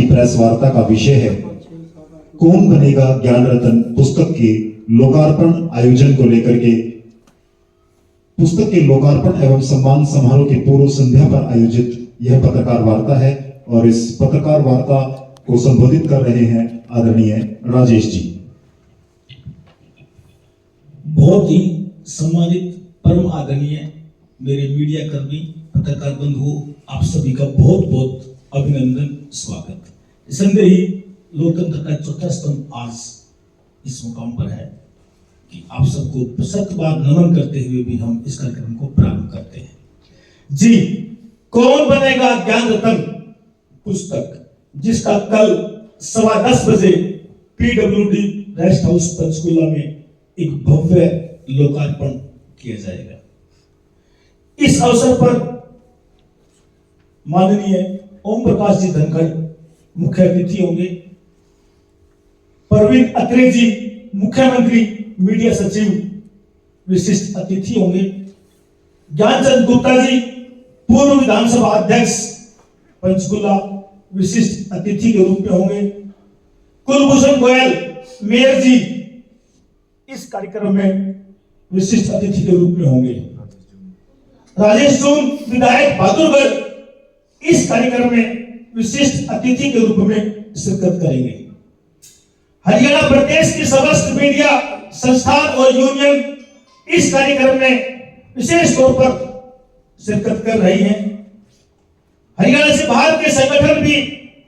की प्रेस वार्ता का विषय है कौन बनेगा ज्ञान रत्न पुस्तक के लोकार्पण आयोजन को लेकर के पुस्तक के लोकार्पण एवं सम्मान समारोह की पूर्व संध्या पर आयोजित यह पत्रकार वार्ता है और इस पत्रकार वार्ता को संबोधित कर रहे हैं आदरणीय राजेश जी। बहुत ही सम्मानित परम आदरणीय मेरे मीडिया कर्मी पत्रकार बंधुओं, आप सभी का बहुत बहुत अभिनंदन स्वागत। संदेह ही लोकतंत्र का चौथा स्तंभ आज इस मुकाम पर है कि आप सबको सत बार नमन करते हुए भी हम इस कार्यक्रम को प्रारंभ करते हैं। जी, कौन बनेगा ज्ञान रत्न पुस्तक, जिसका कल 10:15 बजे PWD रेस्ट हाउस पंचकुला में एक भव्य लोकार्पण किया जाएगा। इस अवसर पर माननीय ओम प्रकाश जी धनखड़ मुख्य अतिथि होंगे, परवीन अत्रे जी मुख्यमंत्री मीडिया सचिव विशिष्ट अतिथि होंगे, ज्ञानचंद गुप्ता जी पूर्व विधानसभा अध्यक्ष पंचकुला विशिष्ट अतिथि के रूप में होंगे, कुलभूषण गोयल मेयर जी इस कार्यक्रम में विशिष्ट अतिथि के रूप में होंगे, राजेश जून विधायक बहादुरगढ़ इस कार्यक्रम में विशिष्ट अतिथि के रूप में शिरकत करेंगे। हरियाणा प्रदेश की समस्त मीडिया संस्थान और यूनियन इस कार्यक्रम में विशेष तौर पर शिरकत कर रही हैं। हरियाणा से बाहर के संगठन भी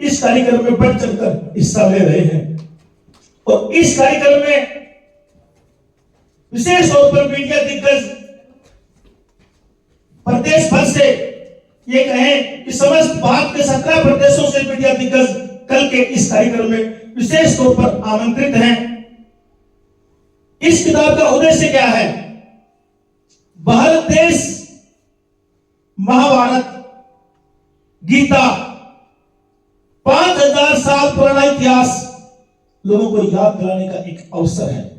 इस कार्यक्रम में बढ़ चढ़कर हिस्सा ले रहे हैं और इस कार्यक्रम में विशेष तौर पर मीडिया दिग्गज प्रदेश भर से ये कहें कि समस्त भारत के 17 प्रदेशों से मीडिया दिग्गज कल के इस कार्यक्रम में विशेष तौर पर आमंत्रित हैं। इस किताब का उद्देश्य क्या है? भारत देश, महाभारत, गीता, 5000 साल पुराना इतिहास लोगों को याद दिलाने का एक अवसर है।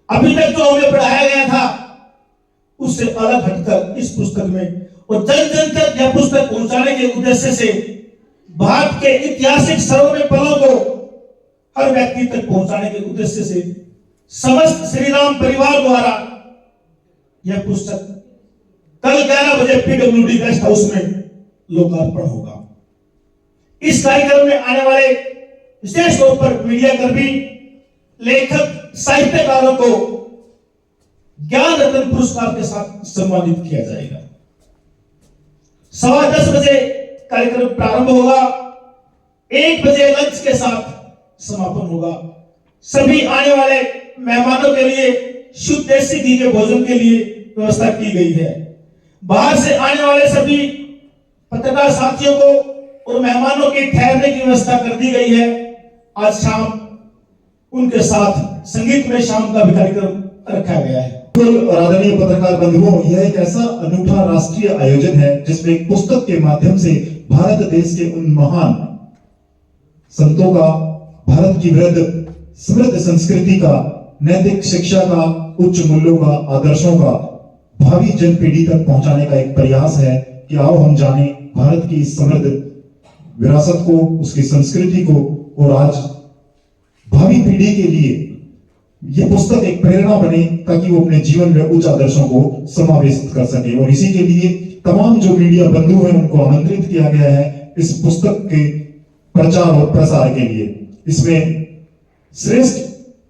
अभी तक जो हमें पढ़ाया गया था उससे अलग हटकर इस पुस्तक में और जन जन तक यह पुस्तक पहुंचाने के उद्देश्य से भारत के ऐतिहासिक स्वर्णिम पलों को हर व्यक्ति तक पहुंचाने के उद्देश्य से समस्त श्री राम परिवार द्वारा यह पुस्तक कल 11 बजे PWD गेस्ट हाउस में लोकार्पण होगा। इस कार्यक्रम में आने वाले विशेष तौर पर मीडिया कर्मी, लेखक, साहित्यकारों को ज्ञान रत्न पुरस्कार के साथ सम्मानित किया जाएगा। 10:15 बजे कार्यक्रम प्रारंभ होगा, 1 बजे लंच के साथ समापन होगा। सभी आने वाले मेहमानों के लिए शुद्ध देसी घी के भोजन के लिए व्यवस्था की गई है। बाहर से आने वाले सभी पत्रकार साथियों को और मेहमानों के ठहरने की व्यवस्था कर दी गई है। आज शाम उनके साथ संगीत में शाम का भी कार्यक्रम रखा गया है। आदरणीय पत्रकार बंधुओं, यह एक ऐसा अनूठा राष्ट्रीय आयोजन है जिसमें एक पुस्तक के माध्यम से भारत देश के उन महान संतों का, भारत की वृद्ध समृद्ध संस्कृति का, नैतिक शिक्षा का, उच्च मूल्यों का, आदर्शों का भावी जन पीढ़ी तक पहुंचाने का एक प्रयास है कि आओ हम जाने भारत की समृद्ध विरासत को, उसकी संस्कृति को और आज भावी पीढ़ी के लिए यह पुस्तक एक प्रेरणा बने ताकि वो अपने जीवन में उच्च आदर्शों को समावेशित कर सके। और इसी के लिए तमाम जो मीडिया बंधु हैं उनको आमंत्रित किया गया है इस पुस्तक के प्रचार और प्रसार के लिए। इसमें श्रेष्ठ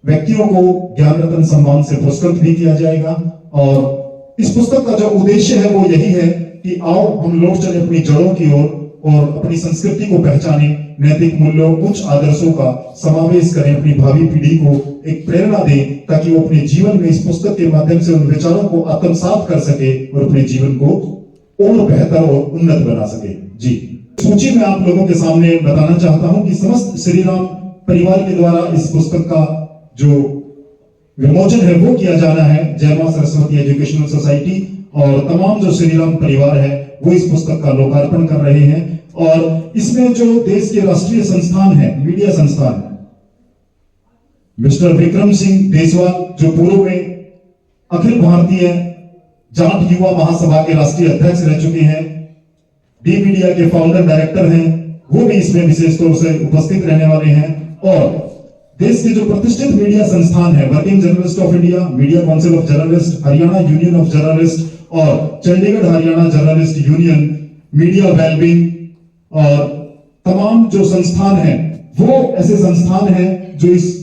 व्यक्तियों को ज्ञान रत्न सम्मान से पुरस्कृत भी किया जाएगा और इस पुस्तक का जो उद्देश्य है वो यही है कि आओ हम लौट चले अपनी जड़ों की ओर और अपनी संस्कृति को पहचाने, नैतिक मूल्यों, उच्च आदर्शों का समावेश करें, अपनी भावी पीढ़ी को एक प्रेरणा दें ताकि वो अपने जीवन में इस पुस्तक के माध्यम से उन विचारों को आत्मसात कर सके और अपने जीवन को और बेहतर और उन्नत बना सके। जी, सूची में आप लोगों के सामने बताना चाहता हूं कि समस्त श्री राम परिवार के द्वारा इस पुस्तक का जो विमोचन है वो किया जाना है। जय मां सरस्वती एजुकेशनल सोसाइटी और तमाम जो श्री राम परिवार है वो इस पुस्तक का लोकार्पण कर रहे हैं और इसमें जो देश के राष्ट्रीय संस्थान है, मीडिया संस्थान, मिस्टर विक्रम सिंह देसवाल जो पूर्व में अखिल भारतीय जाट युवा महासभा के राष्ट्रीय अध्यक्ष रह चुके हैं, डी मीडिया के फाउंडर डायरेक्टर हैं, वो भी इसमें विशेष तौर से उपस्थित रहने वाले हैं। और देश के जो प्रतिष्ठित मीडिया संस्थान है, working journalist of India, media council of journalist, Haryana union of journalist और Chandigarh Haryana journalist union, media wellbeing और तमाम जो संस्थान हैं, वो ऐसे संस्थान हैं जो इस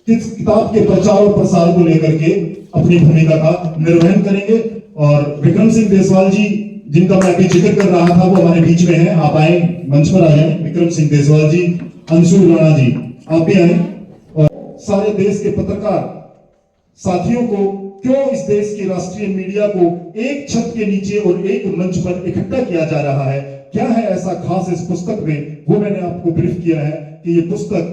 किताब के प्रचार और प्रसार को लेकर के अपनी भूमिका का निर्वहन करेंगे। और विक्रम सिंह देसवाल जी, जिनका मैं अभी जिक्र कर रहा था, वो हमारे बीच में हैं। आप आए, मंच पर आ जाएं। विक्रम सिंह देसवाल जी, अंशु राणा जी, आप भी आए। और सारे देश के पत्रकार साथियों को क्यों इस देश की राष्ट्रीय मीडिया को एक छत के नीचे और एक मंच पर इकट्ठा किया जा रहा है, क्या है ऐसा खास इस पुस्तक में, वो मैंने आपको ब्रीफ किया है कि ये पुस्तक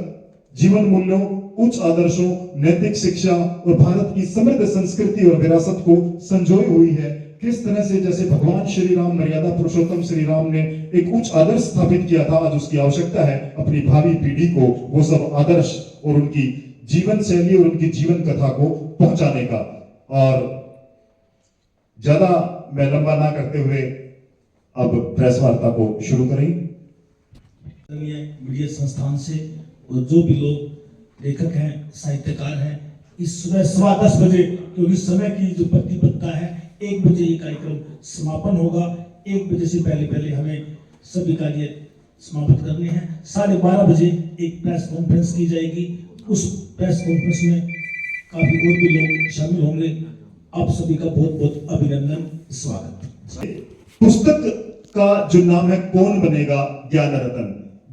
जीवन मूल्यों, उच्च आदर्शों, नैतिक शिक्षा और भारत की समृद्ध संस्कृति और विरासत को संजोई हुई है। किस तरह से जैसे भगवान श्री राम, मर्यादा पुरुषोत्तम श्री राम ने एक उच्च आदर्श स्थापित किया था, आज उसकी आवश्यकता है अपनी भावी पीढ़ी को वो सब आदर्श और उनकी जीवन शैली और उनकी जीवन कथा को पहुंचाने का। और ज्यादा मैं लंबा ना करते हुए अब प्रेस वार्ता को शुरू करें। मीडिया संस्थान से और जो भी लोग लेखक हैं, साहित्यकार हैं, इस सुबह 10:15 बजे, क्योंकि समय की जो प्रतिबद्धता है, 1 बजे ये कार्यक्रम समापन होगा। 1 बजे से पहले हमें सभी कार्य समाप्त करने हैं। 12:30 बजे एक प्रेस कॉन्फ्रेंस की जाएगी। उस प्रेस कॉन्फ्रेंस में काफी और भी लोग शामिल होंगे। आप सभी का बहुत बहुत अभिनंदन, स्वागत। पुस्तक का जो नाम है, कौन बनेगा ज्ञान रतन।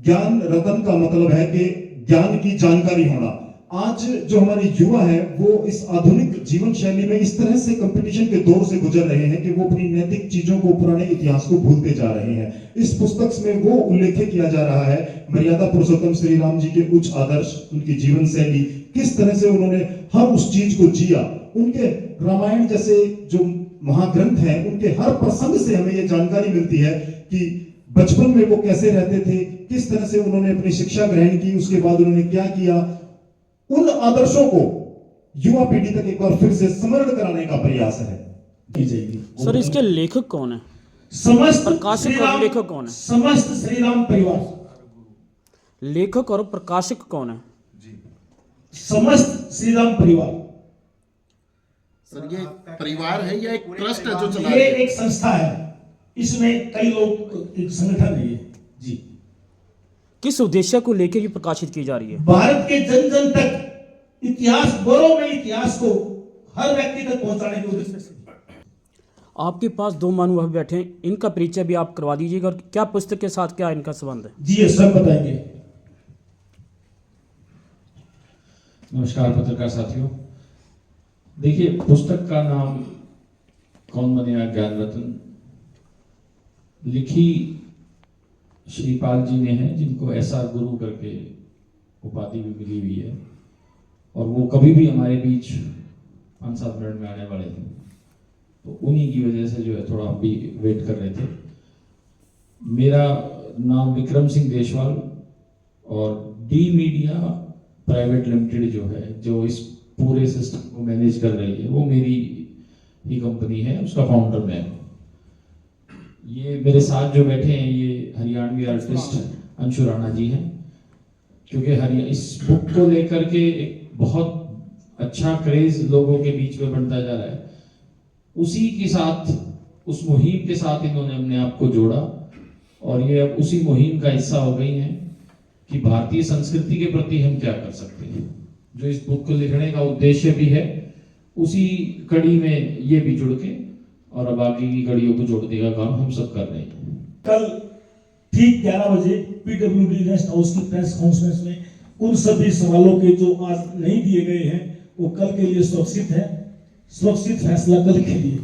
ज्ञान रतन का मतलब है कि ज्ञान की जानकारी होना। आज जो हमारे युवा है, वो इस आधुनिक जीवन शैली में इस तरह से कंपटीशन के दौर से गुजर रहे हैं कि वो अपनी नैतिक चीजों को, पुराने इतिहास को भूलते जा रहे हैं। इस पुस्तक में वो उल्लेख किया जा रहा है मर्यादा पुरुषोत्तम श्री राम जी के उच्च आदर्श, उनकी जीवन शैली, किस तरह से उन्होंने हर उस चीज को जिया। उनके रामायण जैसे जो महाग्रंथ हैं, उनके हर प्रसंग से हमें ये जानकारी मिलती है कि बचपन में वो कैसे रहते थे, किस तरह से उन्होंने अपनी शिक्षा ग्रहण की, उसके बाद उन्होंने क्या किया। उन आदर्शों को युवा पीढ़ी तक एक बार फिर से स्मरण कराने का प्रयास है की जाएगी। सर, इसके लेखक कौन है? समस्त प्रकाशक और लेखक कौन है? समस्त श्री राम परिवार। लेखक और प्रकाशक कौन है? समस्त श्री राम परिवार। सर, ये परिवार है या एक ट्रस्ट है जो चला ये एक संस्था है, इसमें कई लोग, एक संगठन है ये जी। किस उद्देश्य को लेकर ये प्रकाशित की जा रही है? भारत के जन जन तक इतिहास, गौरवमय इतिहास को हर व्यक्ति तक पहुंचाने के उद्देश्य से। आपके पास 2 महानुभाव बैठे हैं, इनका परिचय भी आप करवा दीजिएगा और क्या पुस्तक के साथ क्या इनका संबंध है? जी, ये सब बताएंगे। नमस्कार पत्रकार साथियों। देखिए, पुस्तक का नाम कौन बनेगा ज्ञान रतन लिखी श्रीपाल जी ने है, जिनको एसआर गुरु करके उपाधि भी मिली हुई है, और वो कभी भी हमारे बीच 5-7 मिनट में आने वाले थे, तो उन्हीं की वजह से जो है थोड़ा हम भी वेट कर रहे थे। मेरा नाम विक्रम सिंह देशवाल और डी मीडिया प्राइवेट लिमिटेड जो है, जो इस पूरे सिस्टम को मैनेज कर रही है, वो मेरी ही कंपनी है, उसका फाउंडर मैं हूँ। ये मेरे साथ जो बैठे हैं, ये हरियाणवी आर्टिस्ट अंशु राणा जी हैं, क्योंकि इस बुक को लेकर के एक बहुत अच्छा क्रेज लोगों के बीच में बढ़ता जा रहा है। उसी के साथ, उस मुहिम के साथ इन्होंने अपने आप को जोड़ा, और ये अब उसी मुहिम का हिस्सा हो गई हैं कि भारतीय संस्कृति के प्रति हम क्या कर सकते हैं। जो इस बुक को लिखने का उद्देश्य भी है, उसी कड़ी में ये भी जुड़ के, और अब आगे की कड़ियों को जोड़ने का काम हम सब कर रहे हैं। कल ठीक 11 बजे PWD रेस्ट हाउस की प्रेस कॉन्फ्रेंस में उन सभी सवालों के जो आज नहीं दिए गए हैं, वो कल के लिए सुरक्षित है। सुरक्षित फैसला कल के लिए।